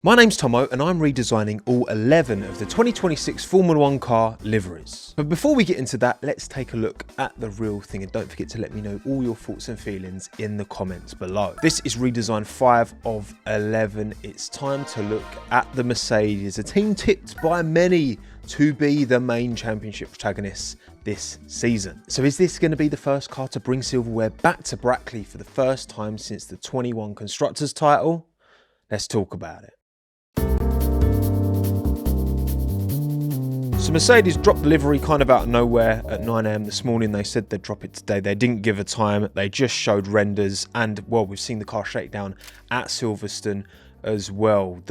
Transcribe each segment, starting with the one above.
My name's Tommo and I'm redesigning all 11 of the 2026 Formula 1 car liveries. But before we get into that, let's take a look at the real thing, and don't forget to let me know all your thoughts and feelings in the comments below. This is redesign 5 of 11. It's time to look at the Mercedes, a team tipped by many to be the main championship protagonists this season. So is this going to be the first car to bring silverware back to Brackley for the first time since the 21 Constructors title? Let's talk about it. So Mercedes dropped the livery kind of out of nowhere at 9 AM this morning. They said they'd drop it today. They didn't give a time. They just showed renders, and well, we've seen the car shake down at Silverstone as well.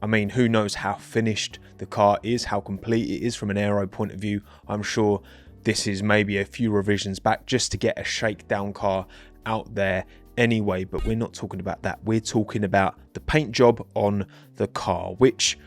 I mean, who knows how finished the car is, how complete it is from an aero point of view. I'm sure this is maybe a few revisions back just to get a shakedown car out there anyway, but we're not talking about that. We're talking about the paint job on the car, which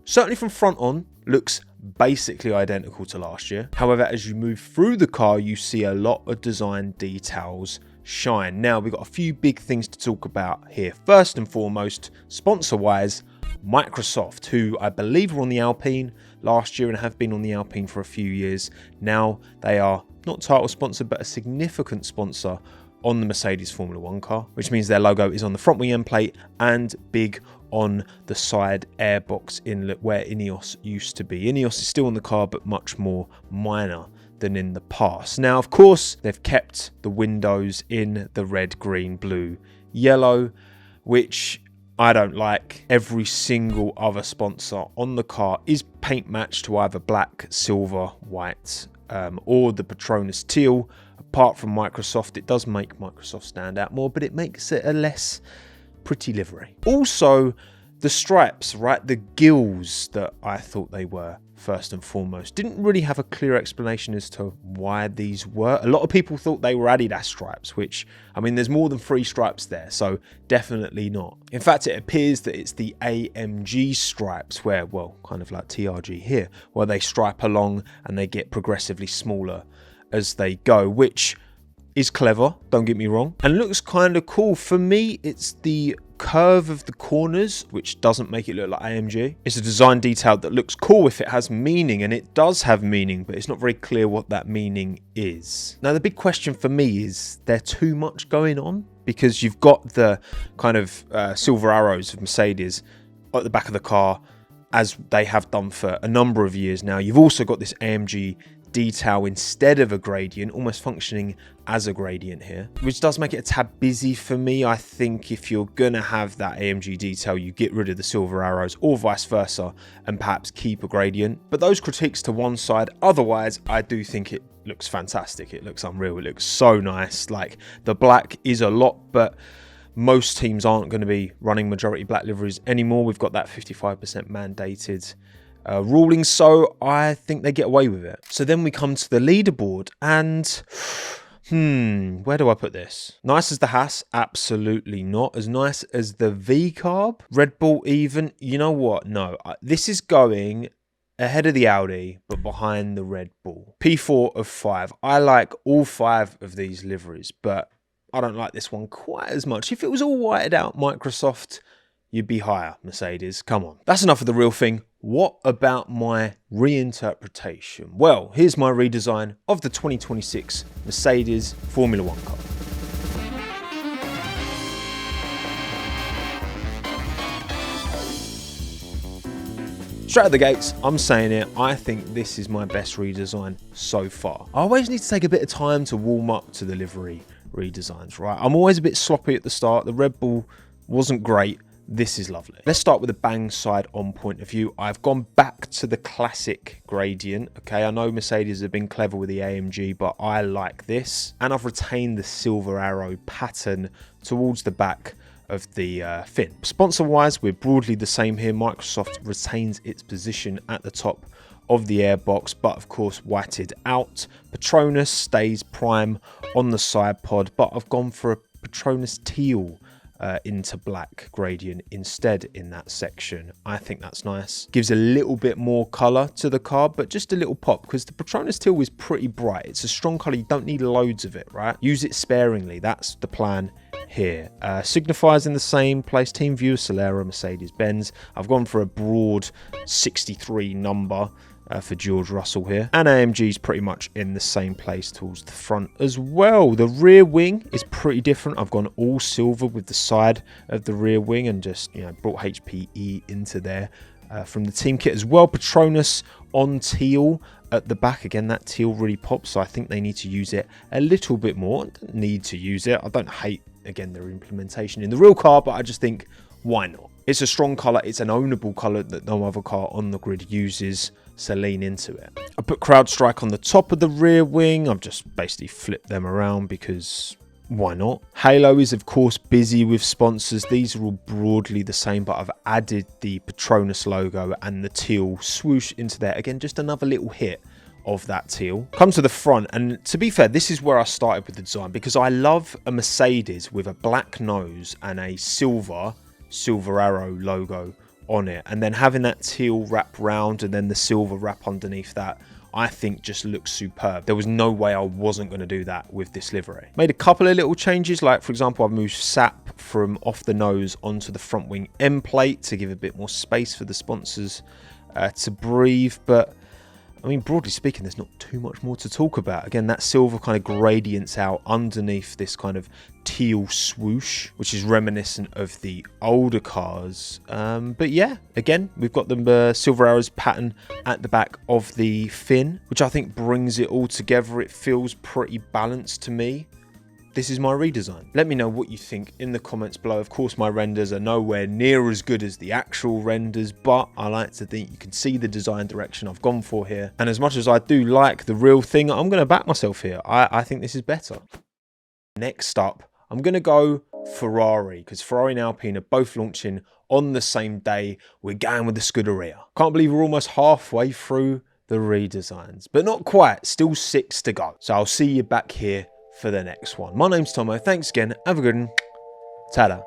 certainly from front on looks basically identical to last year. However, as you move through the car, you see a lot of design details shine. Now, we've got a few big things to talk about here. First and foremost, sponsor-wise, Microsoft, who I believe were on the Alpine last year and have been on the Alpine for a few years. Now they are not title sponsor, but a significant sponsor on the Mercedes Formula 1 car, which means their logo is on the front wing end plate and big on the side airbox inlet where Ineos used to be. Ineos is still on the car, but much more minor than in the past. Now, of course, they've kept the windows in the red, green, blue, yellow, which I don't like. Every single other sponsor on the car is paint matched to either black, silver, white, or the Patronus teal. Apart from Microsoft, it does make Microsoft stand out more, but it makes it a less pretty livery. Also, the stripes, right? The gills that I thought they were, first and foremost, didn't really have a clear explanation as to why these were. A lot of people thought they were Adidas stripes, which, I mean, there's more than 3 stripes there, so definitely not. In fact, it appears that it's the AMG stripes where, well, kind of like TRG here, where they stripe along and they get progressively smaller as they go, which is clever, don't get me wrong, and looks kind of cool. For me, it's the curve of the corners which doesn't make it look like AMG. It's a design detail that looks cool if it has meaning, and it does have meaning, but it's not very clear what that meaning is. Now, the big question for me is there too much going on? Because you've got the kind of silver arrows of Mercedes at the back of the car, as they have done for a number of years now. You've also got this AMG detail instead of a gradient, almost functioning as a gradient here, which does make it a tad busy for me. I think if you're gonna have that AMG detail, you get rid of the silver arrows or vice versa and perhaps keep a gradient. But those critiques to one side, otherwise I do think it looks fantastic. It looks unreal. It looks so nice. Like, the black is a lot, but most teams aren't going to be running majority black liveries anymore. We've got that 55% mandated ruling, so I think they get away with it. So then we come to the leaderboard, and where do I put this? Nice as the Haas? Absolutely not. As nice as the V-Carb? Red Bull even? You know what? No. This is going ahead of the Audi, but behind the Red Bull. P4 of 5. I like all 5 of these liveries, but I don't like this one quite as much. If it was all whited out Microsoft, you'd be higher, Mercedes. Come on. That's enough of the real thing. What about my reinterpretation? Well, here's my redesign of the 2026 Mercedes Formula 1 car. Straight out the gates, I'm saying it, I think this is my best redesign so far. I always need to take a bit of time to warm up to the livery redesigns, right? I'm always a bit sloppy at the start. The Red Bull wasn't great. This is lovely. Let's start with the bang side on point of view. I've gone back to the classic gradient. Okay, I know Mercedes have been clever with the AMG, but I like this. And I've retained the silver arrow pattern towards the back of the fin. Sponsor-wise, we're broadly the same here. Microsoft retains its position at the top of the airbox, but of course whited out. Patronus stays prime on the side pod, but I've gone for a Patronus teal into black gradient instead in that section. I think that's nice. Gives a little bit more color to the car, but just a little pop, because the Patronus teal is pretty bright. It's a strong color. You don't need loads of it, right? Use it sparingly. That's the plan here. Signifiers in the same place. Team Viewer, Solera, Mercedes-Benz. I've gone for a broad 63 number for George Russell here. And AMG's pretty much in the same place towards the front as well. The rear wing is pretty different. I've gone all silver with the side of the rear wing and just, you know, brought HPE into there from the team kit as well. Petronas on teal at the back. Again, that teal really pops, so I think they need to use it a little bit more. I don't need to use it. I don't hate, again, their implementation in the real car, but I just think, why not? It's a strong colour. It's an ownable colour that no other car on the grid uses, so lean into it. I put CrowdStrike on the top of the rear wing. I've just basically flipped them around because why not? Halo is, of course, busy with sponsors. These are all broadly the same, but I've added the Petronas logo and the teal swoosh into there. Again, just another little hit of that teal. Come to the front, and to be fair, this is where I started with the design, because I love a Mercedes with a black nose and a silver arrow logo on it, and then having that teal wrap round and then the silver wrap underneath that, I think just looks superb. There was no way I wasn't going to do that with this livery. Made a couple of little changes, like for example, I've moved SAP from off the nose onto the front wing end plate to give a bit more space for the sponsors to breathe. But I mean, broadly speaking, there's not too much more to talk about. Again, that silver kind of gradients out underneath this kind of teal swoosh, which is reminiscent of the older cars. But yeah, again, we've got the silver arrows pattern at the back of the fin, which I think brings it all together. It feels pretty balanced to me. This is my redesign. Let me know what you think in the comments below. Of course, my renders are nowhere near as good as the actual renders, but I like to think you can see the design direction I've gone for here. And as much as I do like the real thing, I'm going to back myself here. I think this is better. Next up, I'm going to go Ferrari, because Ferrari and Alpine are both launching on the same day. We're going with the Scuderia. Can't believe we're almost halfway through the redesigns, but not quite. Still 6 to go. So I'll see you back here for the next one. My name's Tommo. Thanks again. Have a good one. Ta-da.